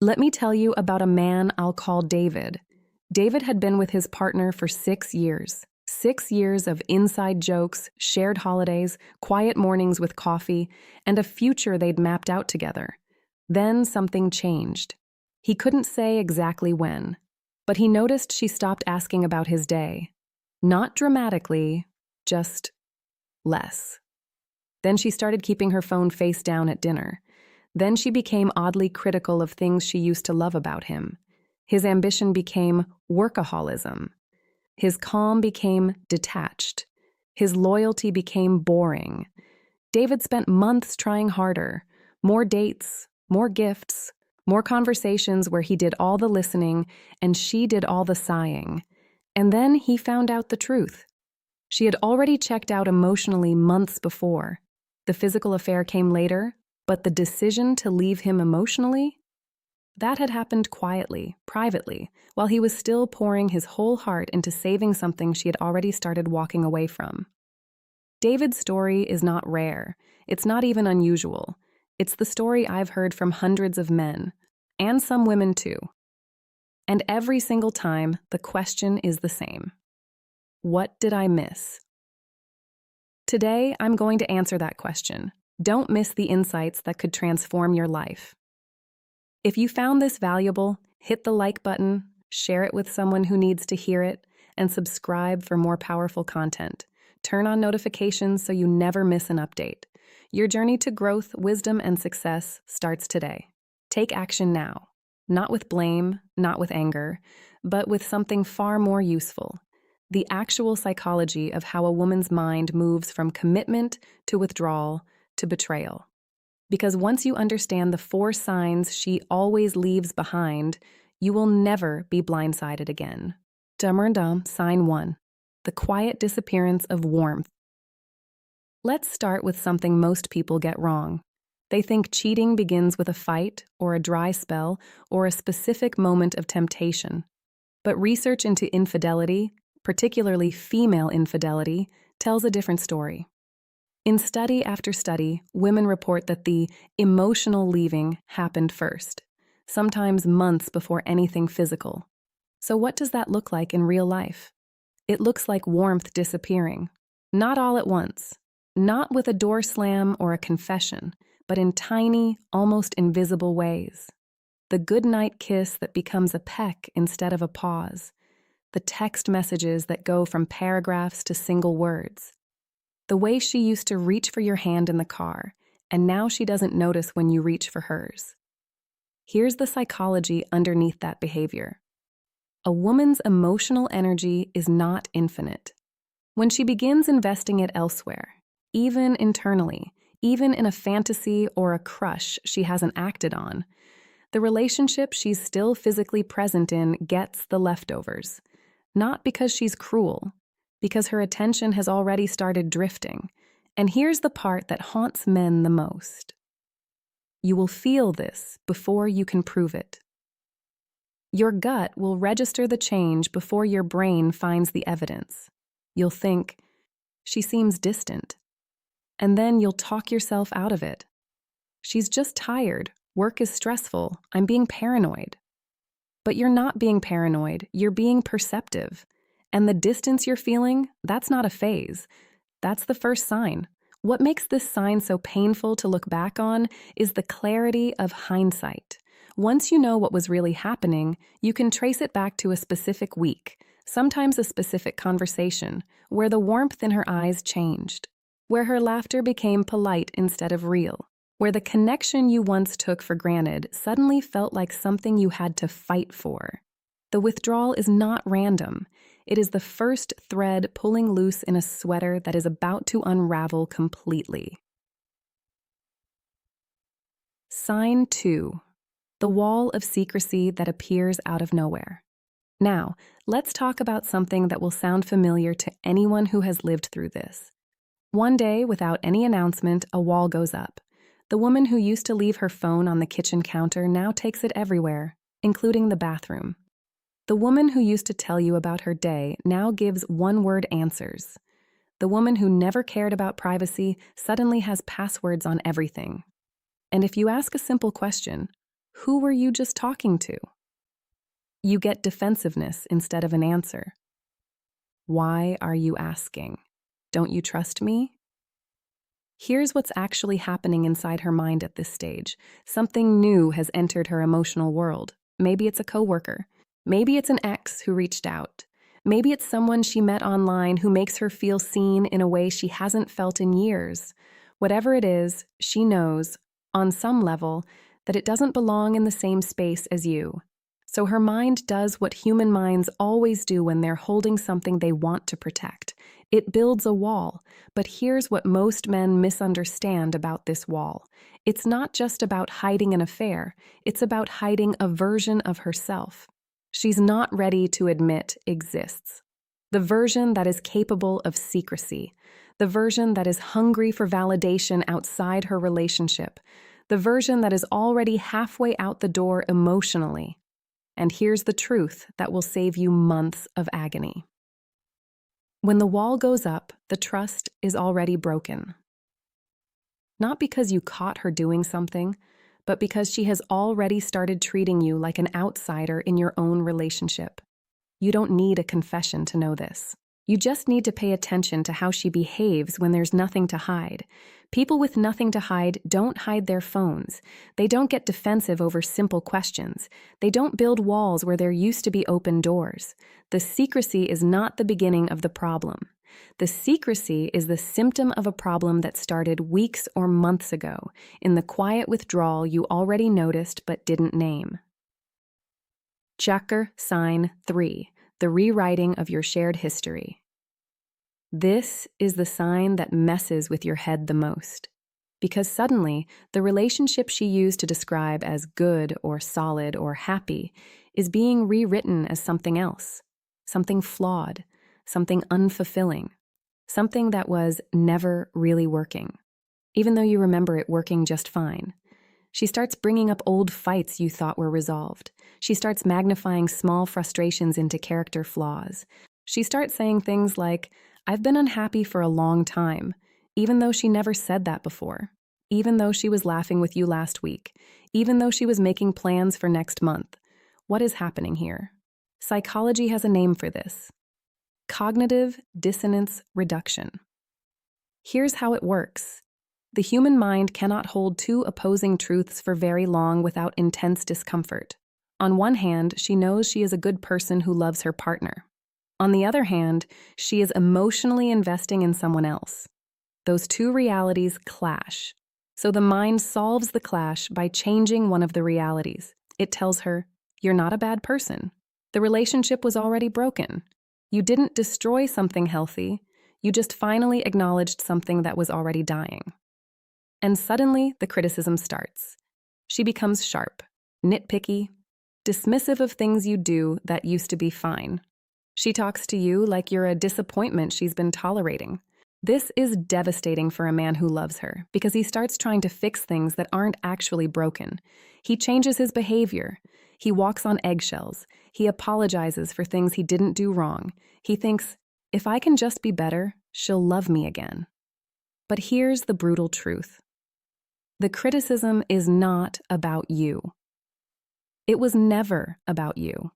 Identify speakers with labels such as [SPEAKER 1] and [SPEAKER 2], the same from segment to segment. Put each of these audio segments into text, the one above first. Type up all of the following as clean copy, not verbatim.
[SPEAKER 1] Let me tell you about a man I'll call David. David had been with his partner for 6 years. 6 years of inside jokes, shared holidays, quiet mornings with coffee, and a future they'd mapped out together. Then something changed. He couldn't say exactly when, but he noticed she stopped asking about his day. Not dramatically, just less. Then she started keeping her phone face down at dinner. Then she became oddly critical of things she used to love about him. His ambition became workaholism. His calm became detached. His loyalty became boring. David spent months trying harder. More dates, more gifts, more conversations where he did all the listening and she did all the sighing. And then he found out the truth. She had already checked out emotionally months before. The physical affair came later, but the decision to leave him emotionally? That had happened quietly, privately, while he was still pouring his whole heart into saving something she had already started walking away from. David's story is not rare. It's not even unusual. It's the story I've heard from hundreds of men, and some women too. And every single time, the question is the same. What did I miss? Today, I'm going to answer that question. Don't miss the insights that could transform your life. If you found this valuable, hit the like button, share it with someone who needs to hear it, and subscribe for more powerful content. Turn on notifications so you never miss an update. Your journey to growth, wisdom, and success starts today. Take action now. Not with blame, not with anger, but with something far more useful. The actual psychology of how a woman's mind moves from commitment to withdrawal to betrayal. Because once you understand the 4 signs she always leaves behind, you will never be blindsided again. Sign 1. The quiet disappearance of warmth. Let's start with something most people get wrong. They think cheating begins with a fight, or a dry spell, or a specific moment of temptation. But research into infidelity, particularly female infidelity, tells a different story. In study after study, women report that the emotional leaving happened first, sometimes months before anything physical. So what does that look like in real life? It looks like warmth disappearing. Not all at once. Not with a door slam or a confession, but in tiny, almost invisible ways. The goodnight kiss that becomes a peck instead of a pause. The text messages that go from paragraphs to single words. The way she used to reach for your hand in the car, and now she doesn't notice when you reach for hers. Here's the psychology underneath that behavior. A woman's emotional energy is not infinite. When she begins investing it elsewhere, even internally, even in a fantasy or a crush she hasn't acted on, the relationship she's still physically present in gets the leftovers. Not because she's cruel, because her attention has already started drifting. And here's the part that haunts men the most. You will feel this before you can prove it. Your gut will register the change before your brain finds the evidence. You'll think, she seems distant. And then you'll talk yourself out of it. She's just tired. Work is stressful. I'm being paranoid. But you're not being paranoid. You're being perceptive. And the distance you're feeling, that's not a phase. That's the first sign. What makes this sign so painful to look back on is the clarity of hindsight. Once you know what was really happening, you can trace it back to a specific week, sometimes a specific conversation, where the warmth in her eyes changed, where her laughter became polite instead of real, where the connection you once took for granted suddenly felt like something you had to fight for. The withdrawal is not random. It is the first thread pulling loose in a sweater that is about to unravel completely. Sign 2. The wall of secrecy that appears out of nowhere. Now, let's talk about something that will sound familiar to anyone who has lived through this. One day, without any announcement, a wall goes up. The woman who used to leave her phone on the kitchen counter now takes it everywhere, including the bathroom. The woman who used to tell you about her day now gives one-word answers. The woman who never cared about privacy suddenly has passwords on everything. And if you ask a simple question, Who were you just talking to? You get defensiveness instead of an answer. Why are you asking? Don't you trust me? Here's what's actually happening inside her mind at this stage. Something new has entered her emotional world. Maybe it's a coworker. Maybe it's an ex who reached out. Maybe it's someone she met online who makes her feel seen in a way she hasn't felt in years. Whatever it is, she knows, on some level, that it doesn't belong in the same space as you. So her mind does what human minds always do when they're holding something they want to protect. It builds a wall, but here's what most men misunderstand about this wall. It's not just about hiding an affair, it's about hiding a version of herself she's not ready to admit exists. The version that is capable of secrecy, the version that is hungry for validation outside her relationship, the version that is already halfway out the door emotionally. And here's the truth that will save you months of agony. When the wall goes up, the trust is already broken. Not because you caught her doing something, but because she has already started treating you like an outsider in your own relationship. You don't need a confession to know this. You just need to pay attention to how she behaves when there's nothing to hide. People with nothing to hide don't hide their phones. They don't get defensive over simple questions. They don't build walls where there used to be open doors. The secrecy is not the beginning of the problem. The secrecy is the symptom of a problem that started weeks or months ago, in the quiet withdrawal you already noticed but didn't name. Checker sign 3. The rewriting of your shared history. This is the sign that messes with your head the most. Because suddenly, the relationship she used to describe as good or solid or happy is being rewritten as something else, something flawed, something unfulfilling, something that was never really working, even though you remember it working just fine. She starts bringing up old fights you thought were resolved. She starts magnifying small frustrations into character flaws. She starts saying things like, "I've been unhappy for a long time," even though she never said that before, even though she was laughing with you last week, even though she was making plans for next month. What is happening here? Psychology has a name for this: cognitive dissonance reduction. Here's how it works. The human mind cannot hold two opposing truths for very long without intense discomfort. On one hand, she knows she is a good person who loves her partner. On the other hand, she is emotionally investing in someone else. Those two realities clash. So the mind solves the clash by changing one of the realities. It tells her, "You're not a bad person. The relationship was already broken. You didn't destroy something healthy. You just finally acknowledged something that was already dying." And suddenly, the criticism starts. She becomes sharp, nitpicky, dismissive of things you do that used to be fine. She talks to you like you're a disappointment she's been tolerating. This is devastating for a man who loves her because he starts trying to fix things that aren't actually broken. He changes his behavior. He walks on eggshells. He apologizes for things he didn't do wrong. He thinks, "If I can just be better, she'll love me again." But here's the brutal truth. The criticism is not about you. It was never about you.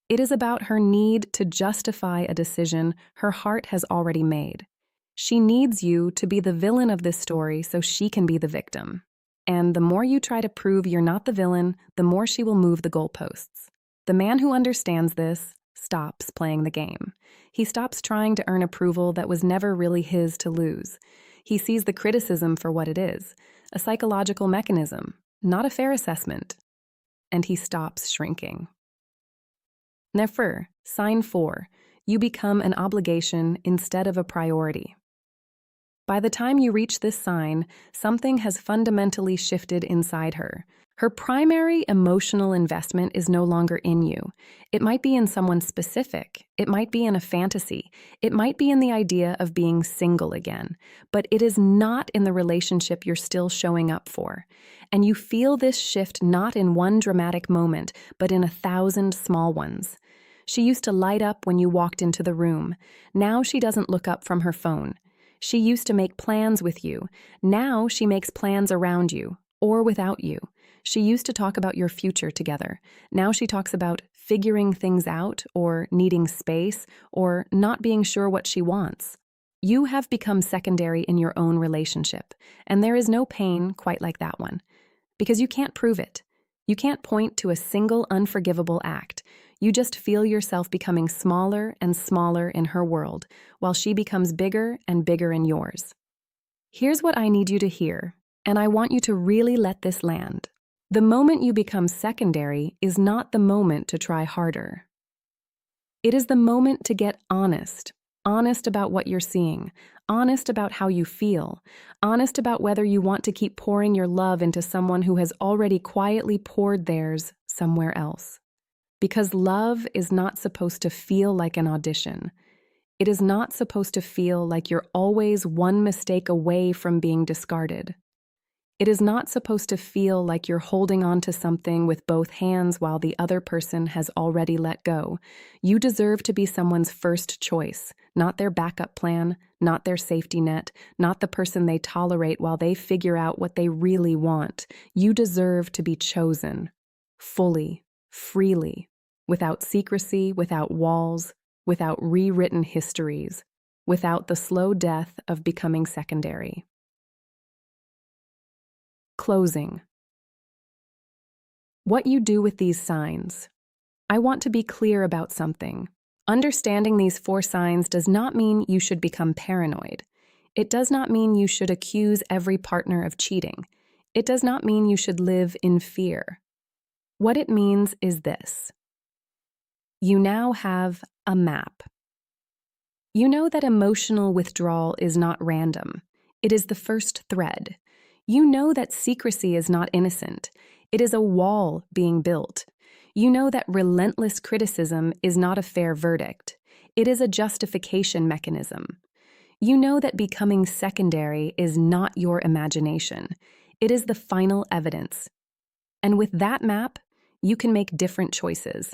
[SPEAKER 1] It is about her need to justify a decision her heart has already made. She needs you to be the villain of this story so she can be the victim. And the more you try to prove you're not the villain, the more she will move the goalposts. The man who understands this stops playing the game. He stops trying to earn approval that was never really his to lose. He sees the criticism for what it is, a psychological mechanism, not a fair assessment. And he stops shrinking. Therefore, sign 4, you become an obligation instead of a priority. By the time you reach this sign, something has fundamentally shifted inside her. Her primary emotional investment is no longer in you. It might be in someone specific. It might be in a fantasy. It might be in the idea of being single again. But it is not in the relationship you're still showing up for. And you feel this shift not in one dramatic moment, but in 1,000 small ones. She used to light up when you walked into the room. Now she doesn't look up from her phone. She used to make plans with you. Now she makes plans around you, or without you. She used to talk about your future together. Now she talks about figuring things out or needing space or not being sure what she wants. You have become secondary in your own relationship, and there is no pain quite like that one, because you can't prove it. You can't point to a single unforgivable act. You just feel yourself becoming smaller and smaller in her world, while she becomes bigger and bigger in yours. Here's what I need you to hear, and I want you to really let this land. The moment you become secondary is not the moment to try harder. It is the moment to get honest. Honest about what you're seeing, honest about how you feel, honest about whether you want to keep pouring your love into someone who has already quietly poured theirs somewhere else. Because love is not supposed to feel like an audition. It is not supposed to feel like you're always one mistake away from being discarded. It is not supposed to feel like you're holding on to something with both hands while the other person has already let go. You deserve to be someone's first choice, not their backup plan, not their safety net, not the person they tolerate while they figure out what they really want. You deserve to be chosen, fully, freely, without secrecy, without walls, without rewritten histories, without the slow death of becoming secondary. Closing. What you do with these signs. I want to be clear about something. Understanding these 4 signs does not mean you should become paranoid. It does not mean you should accuse every partner of cheating. It does not mean you should live in fear. What it means is this. You now have a map. You know that emotional withdrawal is not random. It is the first thread. You know that secrecy is not innocent. It is a wall being built. You know that relentless criticism is not a fair verdict. It is a justification mechanism. You know that becoming secondary is not your imagination. It is the final evidence. And with that map, you can make different choices.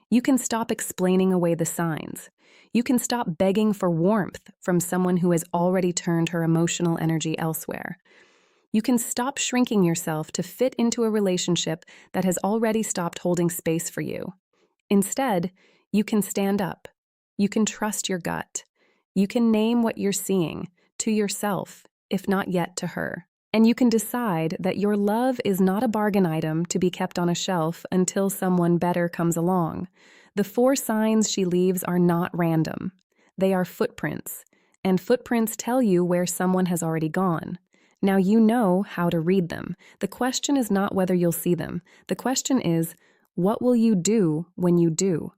[SPEAKER 1] You can stop explaining away the signs. You can stop begging for warmth from someone who has already turned her emotional energy elsewhere. You can stop shrinking yourself to fit into a relationship that has already stopped holding space for you. Instead, you can stand up. You can trust your gut. You can name what you're seeing to yourself, if not yet to her. And you can decide that your love is not a bargain item to be kept on a shelf until someone better comes along. The 4 signs she leaves are not random. They are footprints, and footprints tell you where someone has already gone. Now you know how to read them. The question is not whether you'll see them. The question is, what will you do when you do?